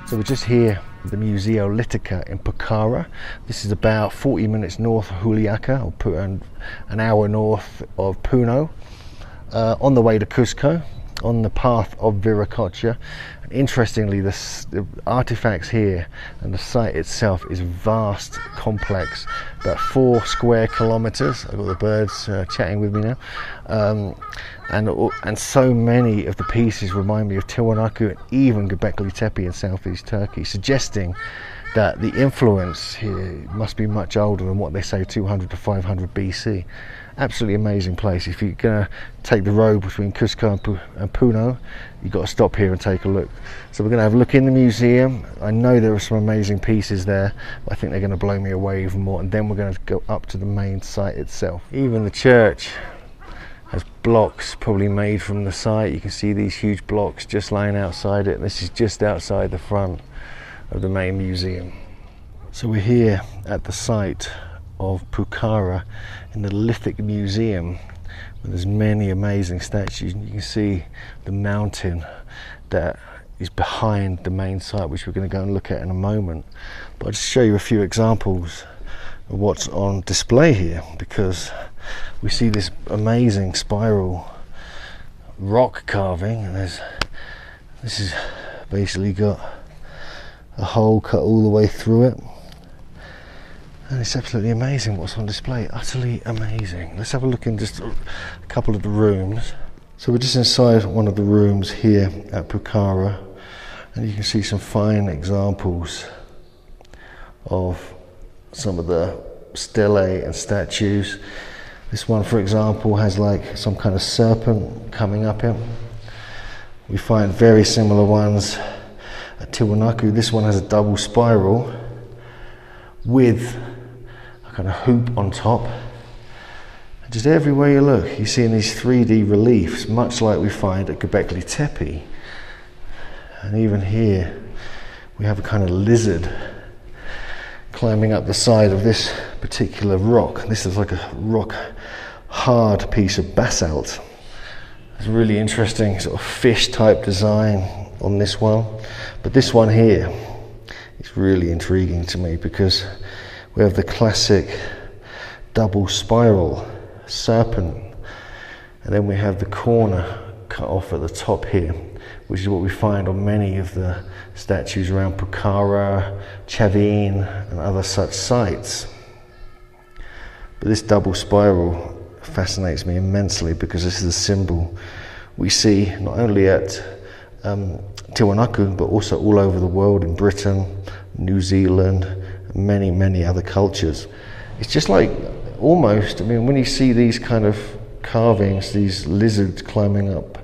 So we're just here at the Museo Titicaca in Pukara. This is about 40 minutes north of Juliaca, or an hour north of Puno, on the way to Cusco, on the path of Viracocha. And interestingly, the artifacts here and the site itself is vast, complex, about 4 square kilometers. I've got the birds chatting with me now. And so many of the pieces remind me of Tiwanaku and even Göbekli Tepe in southeast Turkey, suggesting that the influence here must be much older than what they say, 200 to 500 BC. Absolutely amazing place. If you're going to take the road between Cusco and Puno, you've got to stop here and take a look. So we're going to have a look in the museum. I know there are some amazing pieces there, but I think they're going to blow me away even more. And then we're going to go up to the main site itself. Even the church has blocks probably made from the site. You can see these huge blocks just lying outside it. This is just outside the front of the main museum. So we're here at the site of Pukara in the Lithic Museum, where there's many amazing statues. You can see the mountain that is behind the main site, which we're going to go and look at in a moment. But I'll just show you a few examples of what's on display here, because we see this amazing spiral rock carving, and this is basically got a hole cut all the way through it, and it's absolutely amazing what's on display. Utterly amazing. Let's have a look in just a couple of the rooms. So we're just inside one of the rooms here at Pukara, and you can see some fine examples of some of the stelae and statues. This one, for example, has like some kind of serpent coming up it. We find very similar ones at Tiwanaku. This one has a double spiral with a kind of hoop on top. And just everywhere you look, you see in these 3D reliefs, much like we find at Göbekli Tepe. And even here, we have a kind of lizard climbing up the side of this particular rock. This is like a rock hard piece of basalt. It's a really interesting sort of fish type design on this one. But this one here is really intriguing to me, because we have the classic double spiral serpent, and then we have the corner cut off at the top here, which is what we find on many of the statues around Pukara, Chavin and other such sites. But this double spiral fascinates me immensely, because this is a symbol we see not only at Tiwanaku, but also all over the world, in Britain, New Zealand, and many other cultures. It's just like, almost, I mean, when you see these kind of carvings, these lizards climbing up,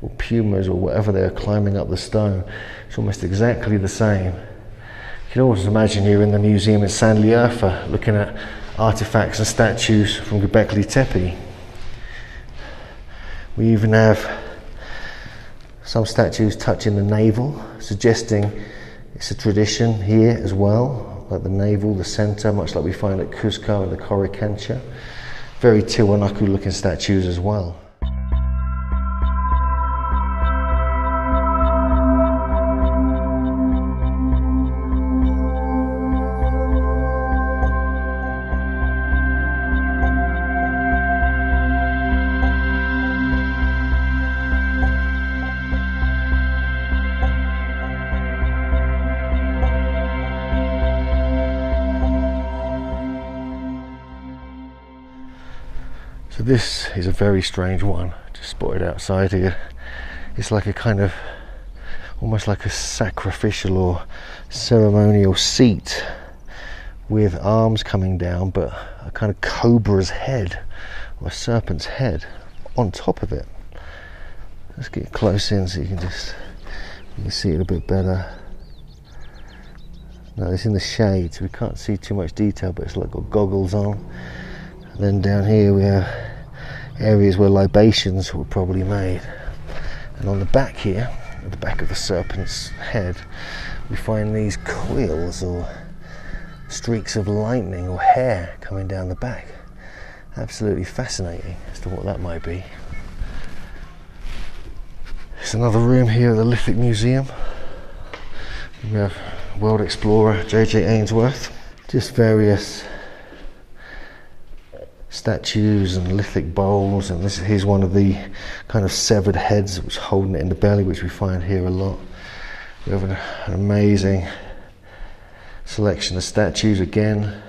or pumas or whatever they're climbing up the stone, it's almost exactly the same. You can almost imagine you're in the museum in Sanliurfa looking at artifacts and statues from Göbekli Tepe. We even have some statues touching the navel, suggesting it's a tradition here as well, like the navel, the center, much like we find at Cusco and the Coricancha. Very Tiwanaku looking statues as well. So this is a very strange one, just spotted outside here. It's like a kind of, almost like a sacrificial or ceremonial seat with arms coming down, but a kind of cobra's head, or a serpent's head on top of it. Let's get close in so you can see it a bit better. Now it's in the shade, so we can't see too much detail, but it's like got goggles on. And then down here we have areas where libations were probably made. And on the back here, at the back of the serpent's head, we find these coils or streaks of lightning or hair coming down the back. Absolutely fascinating as to what that might be. There's another room here at the Lithic Museum. We have world explorer J.J. Ainsworth. Just various statues and lithic bowls, and here's one of the kind of severed heads which holding it in the belly, which we find here a lot. We have an amazing selection of statues again.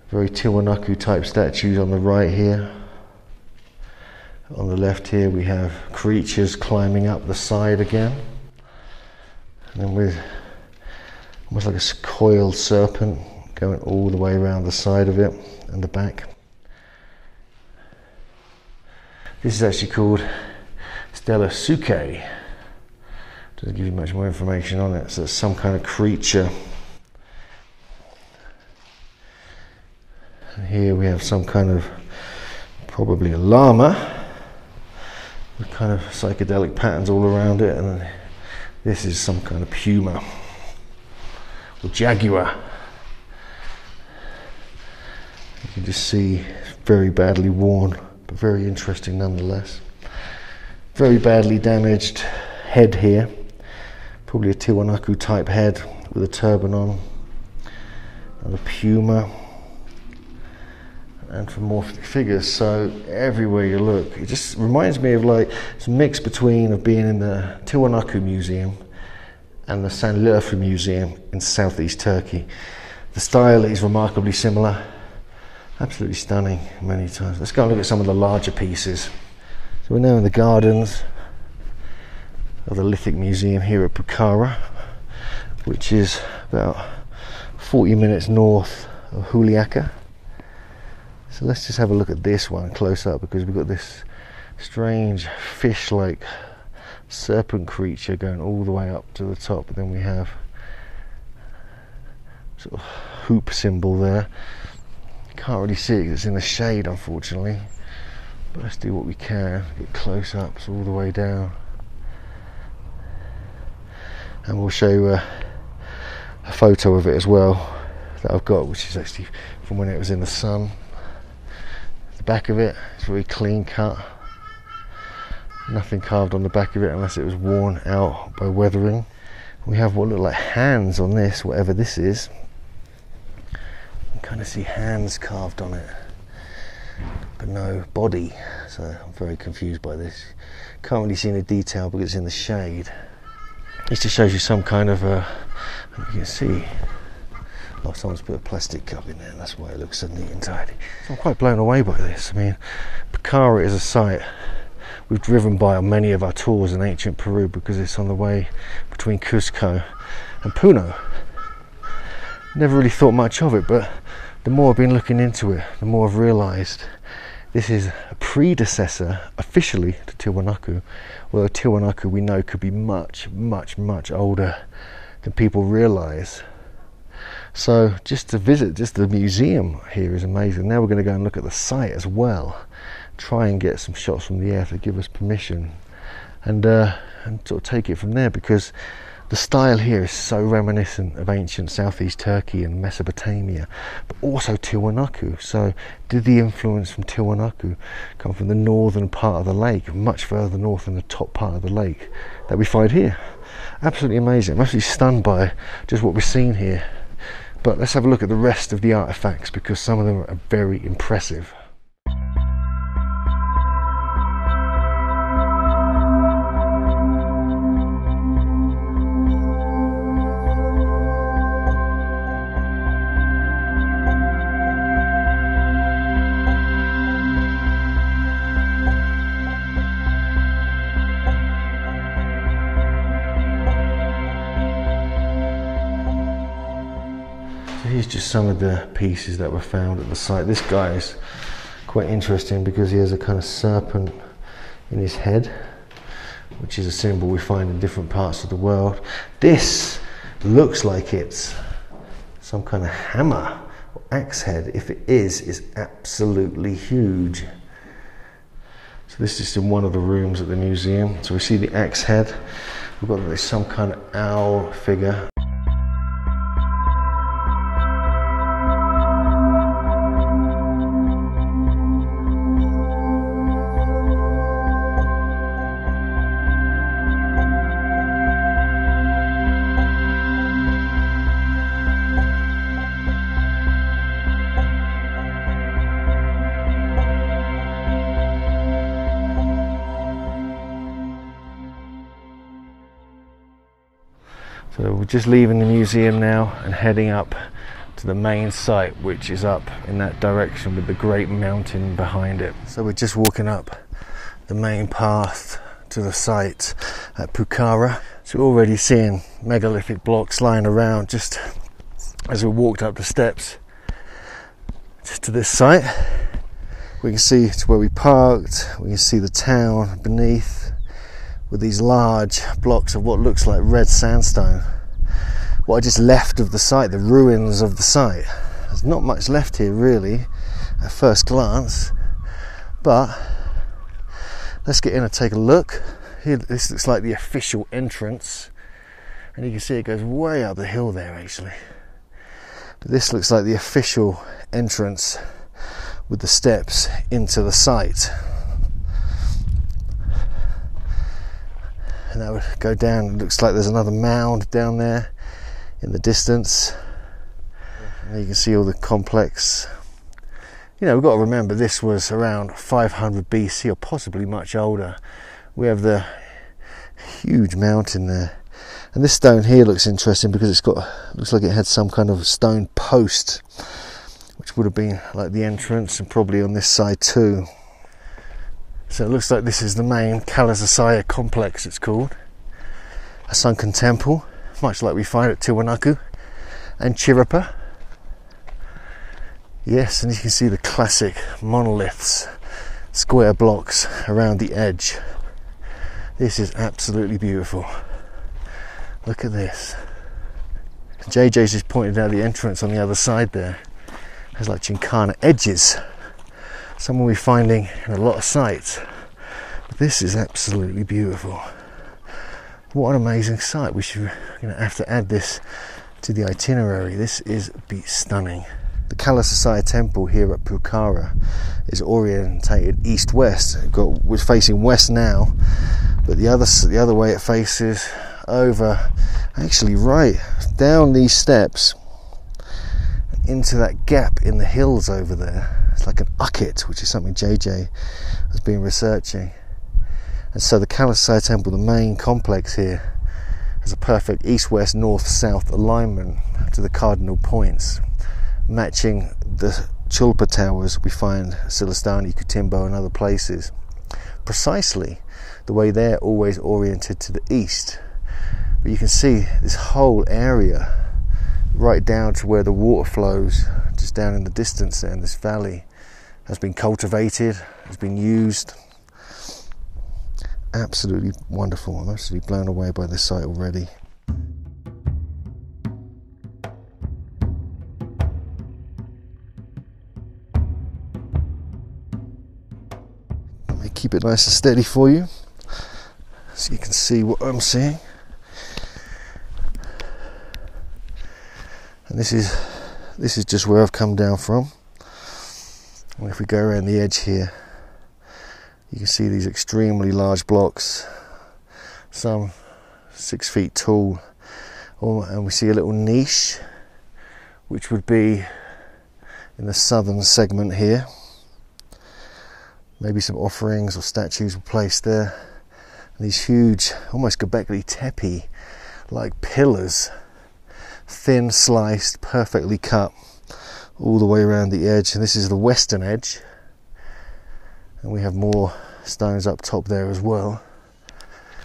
Very Tiwanaku type statues on the right here. On the left here we have creatures climbing up the side again. And then with almost like a coiled serpent going all the way around the side of it and the back. This is actually called Stella Suke. Doesn't give you much more information on it. So it's some kind of creature. And here we have some kind of, probably a llama, with kind of psychedelic patterns all around it, and this is some kind of puma or jaguar. You can just see it's very badly worn, but very interesting nonetheless. Very badly damaged head here, probably a Tiwanaku type head with a turban on, and a puma. Anthropomorphic figures, so everywhere you look, it just reminds me of like some mix between of being in the Tiwanaku Museum and the Sanliurfa Museum in southeast Turkey. The style is remarkably similar, absolutely stunning many times. Let's go and look at some of the larger pieces. So we're now in the gardens of the Lithic Museum here at Pukara, which is about 40 minutes north of Juliaca. So let's just have a look at this one close up, because we've got this strange fish-like serpent creature going all the way up to the top. And then we have sort of hoop symbol there. Can't really see it because it's in the shade, unfortunately. But let's do what we can. Get close ups all the way down. And we'll show you a photo of it as well that I've got, which is actually from when it was in the sun. The back of it is very clean cut, nothing carved on the back of it unless it was worn out by weathering. We have what look like hands on this, whatever this is. You can kind of see hands carved on it, but no body, so I'm very confused by this. Can't really see any detail because it's in the shade. This just shows you some kind of you can see, oh, someone's put a plastic cup in there, and that's why it looks so neat and tidy. So I'm quite blown away by this. I mean, Pukara is a site we've driven by on many of our tours in ancient Peru because it's on the way between Cusco and Puno. Never really thought much of it, but the more I've been looking into it, the more I've realised this is a predecessor officially to Tiwanaku, although Tiwanaku we know could be much, much, much older than people realise. So just to visit just the museum here is amazing. Now we're going to go and look at the site as well, try and get some shots from the air to give us permission, and sort of take it from there, because the style here is so reminiscent of ancient southeast Turkey and Mesopotamia, but also Tiwanaku. So did the influence from Tiwanaku come from the northern part of the lake, much further north than the top part of the lake that we find here? Absolutely amazing. I'm absolutely stunned by just what we're seeing here. But let's have a look at the rest of the artifacts, because some of them are very impressive. Here's just some of the pieces that were found at the site. This guy is quite interesting because he has a kind of serpent in his head, which is a symbol we find in different parts of the world. This looks like it's some kind of hammer or axe head. If it is, it's absolutely huge. So this is in one of the rooms at the museum. So we see the axe head. We've got this some kind of owl figure. So we're just leaving the museum now and heading up to the main site, which is up in that direction with the great mountain behind it. So we're just walking up the main path to the site at Pukara. So we're already seeing megalithic blocks lying around just as we walked up the steps just to this site. We can see it's where we parked. We can see the town beneath with these large blocks of what looks like red sandstone. What I just left of the site, the ruins of the site. There's not much left here really at first glance, but let's get in and take a look. Here, this looks like the official entrance, and you can see it goes way up the hill there actually. But this looks like the official entrance with the steps into the site. And that would go down. It looks like there's another mound down there in the distance. And you can see all the complex. You know, we've got to remember this was around 500 BC or possibly much older. We have the huge mountain there. And this stone here looks interesting because looks like it had some kind of stone post, which would have been like the entrance, and probably on this side too. So it looks like this is the main Kalasasaya complex, it's called. A sunken temple, much like we find at Tiwanaku and Chirapa. Yes, and you can see the classic monoliths, square blocks around the edge. This is absolutely beautiful. Look at this. JJ's just pointed out the entrance on the other side there. There's like Gincana edges. Something we're finding in a lot of sites. But this is absolutely beautiful. What an amazing site. We should have to add this to the itinerary. This is stunning. The Kalasasaya temple here at Pukara is orientated east-west. We're facing west now, but the other way it faces over, actually right down these steps into that gap in the hills over there. It's like an ukit, which is something JJ has been researching. And so the Kalasasaya temple, the main complex here, has a perfect east-west, north-south alignment to the cardinal points, matching the Chulpa towers we find Silastani, Kutimbo and other places. Precisely the way they're always oriented to the east. But you can see this whole area right down to where the water flows, just down in the distance there in this valley, has been cultivated, has been used. Absolutely wonderful. I'm absolutely blown away by this site already. Let me keep it nice and steady for you so you can see what I'm seeing. And this is just where I've come down from. And if we go around the edge here, you can see these extremely large blocks, some 6 feet tall, and we see a little niche, which would be in the southern segment here. Maybe some offerings or statues were placed there. And these huge, almost Göbekli Tepe like pillars, thin sliced, perfectly cut all the way around the edge. And this is the western edge, and we have more stones up top there as well.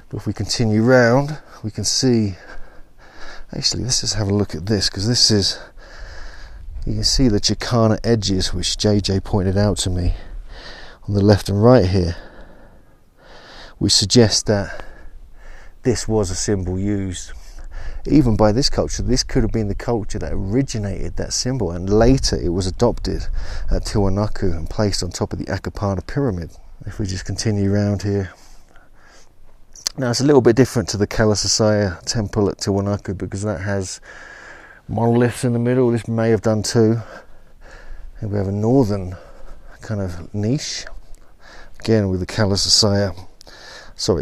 But if we continue round, we can see, actually let's just have a look at this, because this is, you can see the Chicana edges which JJ pointed out to me on the left and right here, which suggests that this was a symbol used even by this culture. This could have been the culture that originated that symbol, and later it was adopted at Tiwanaku and placed on top of the Akapana pyramid. If we just continue around here, now it's a little bit different to the Kalasasaya temple at Tiwanaku because that has monoliths in the middle. This may have done too. And we have a northern kind of niche, again with the Kalasasaya,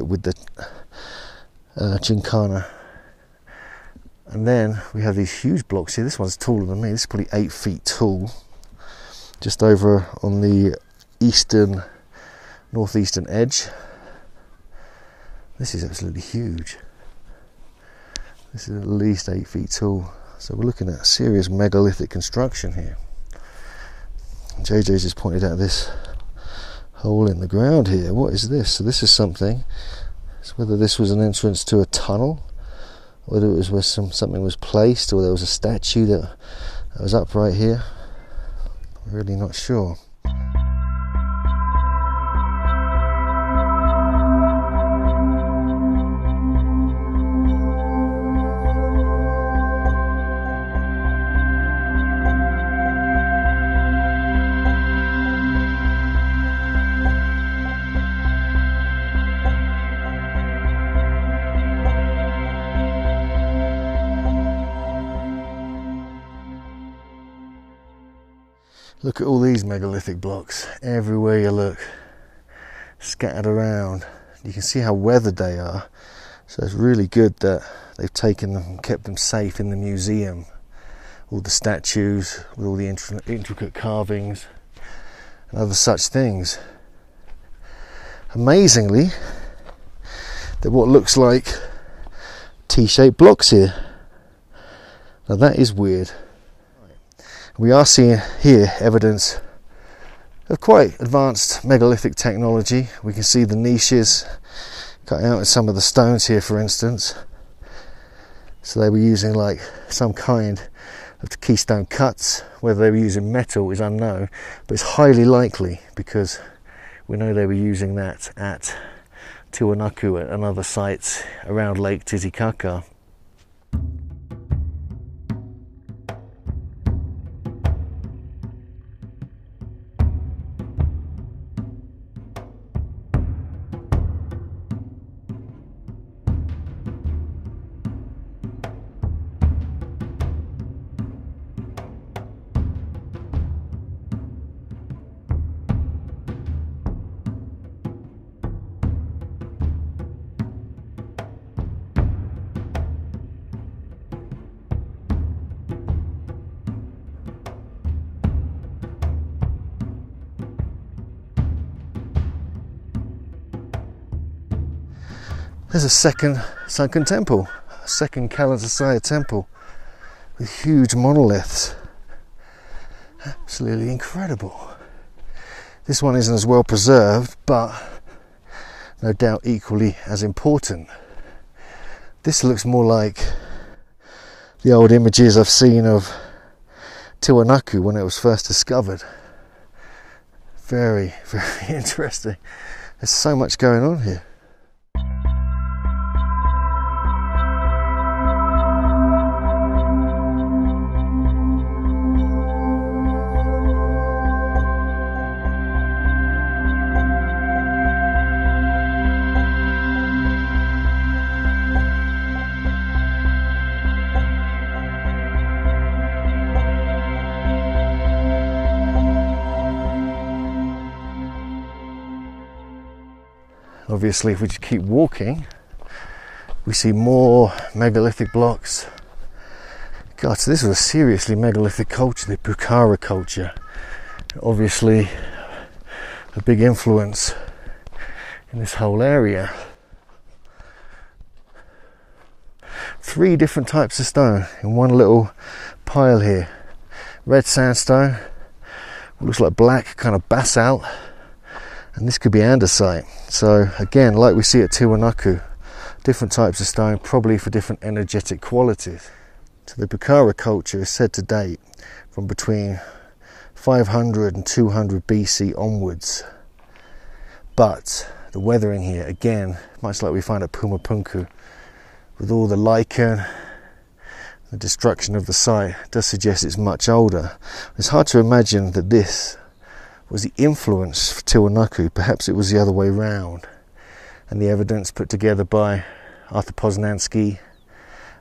with the Gincana. And then we have these huge blocks here. This one's taller than me. This is probably 8 feet tall. Just over on the northeastern edge. This is absolutely huge. This is at least 8 feet tall. So we're looking at serious megalithic construction here. JJ's just pointed out this hole in the ground here. What is this? So this is something. So whether this was an entrance to a tunnel, whether it was where something was placed, or there was a statue that was up right here. I'm really not sure. Look at all these megalithic blocks everywhere you look, scattered around. You can see how weathered they are, so it's really good that they've taken them and kept them safe in the museum. All the statues with all the intricate carvings and other such things. Amazingly, there are what looks like T-shaped blocks here. Now that is weird. We are seeing here evidence of quite advanced megalithic technology. We can see the niches cut out in some of the stones here, for instance. So they were using like some kind of keystone cuts. Whether they were using metal is unknown, but it's highly likely because we know they were using that at Tiwanaku and other sites around Lake Titicaca. There's a second sunken temple, a second Kalasasaya temple with huge monoliths. Absolutely incredible. This one isn't as well preserved, but no doubt equally as important. This looks more like the old images I've seen of Tiwanaku when it was first discovered. Very, very interesting. There's so much going on here. Obviously, if we just keep walking, we see more megalithic blocks. God, so this was a seriously megalithic culture, the Pukara culture. Obviously, a big influence in this whole area. 3 different types of stone in one little pile here. Red sandstone, what looks like black kind of basalt, and this could be andesite. So again, like we see at Tiwanaku, different types of stone, probably for different energetic qualities. So the Pukara culture is said to date from between 500 and 200 BC onwards. But the weathering here, again, much like we find at Pumapunku, with all the lichen, the destruction of the site, does suggest it's much older. It's hard to imagine that this was the influence for Tiwanaku. Perhaps it was the other way round, and the evidence put together by Arthur Poznański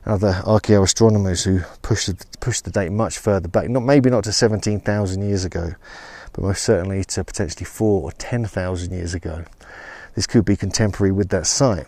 and other archaeoastronomers who pushed the date much further back, maybe not to 17,000 years ago, but most certainly to potentially 4,000 or 10,000 years ago. This could be contemporary with that site.